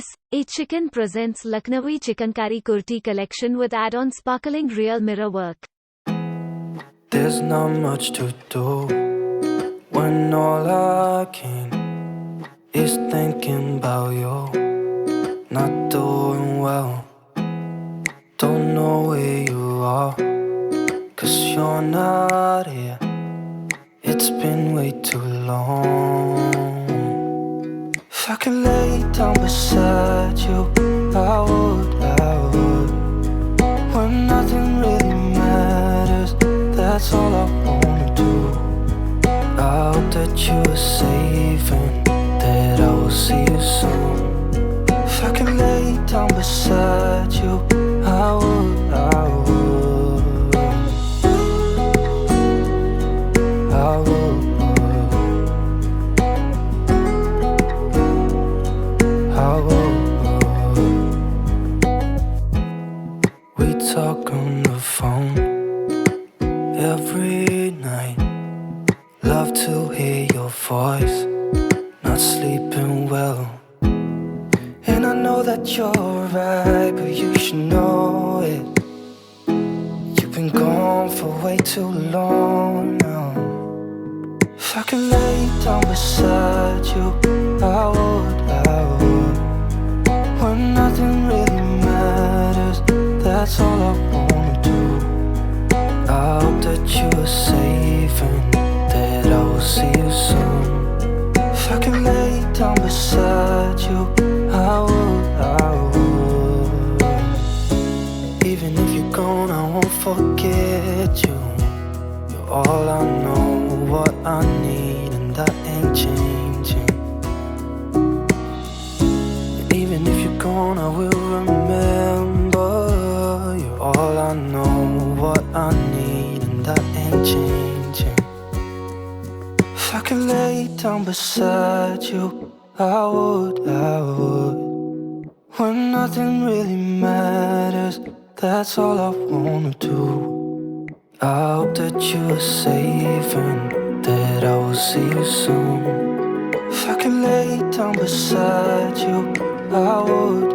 A Chikan presents Lucknowi Chikankari Kurti collection with add-on sparkling real mirror work. There's not much to do when all I can is thinking about you. Not doing well, don't know where you are, 'cause you're not here. It's been way too long. If I could lay down beside you, I would. When nothing really matters, that's all I wanna do. I hope that you are safe and that I will see you soon. If I could lay down beside you, I would. We talk on the phone every night. Love to hear your voice. Not sleeping well, and I know that you're right, but you should know it. You've been gone for way too long now. If I could lay down beside you, I would. When nothing really matters, that's all I wanna do. I hope that you are safe and that I will see you soon. If I could lay down beside you, I would. Even if you're gone, I won't forget you. You're all I know, what I need, and that ain't changing. And even if you're gone, I will remember. You're all I know, what I need, and that ain't changing. If I could lay down beside you, I would. When nothing really matters, that's all I wanna do. I hope that you are safe and that I will see you soon. If I could lay down beside you, I would.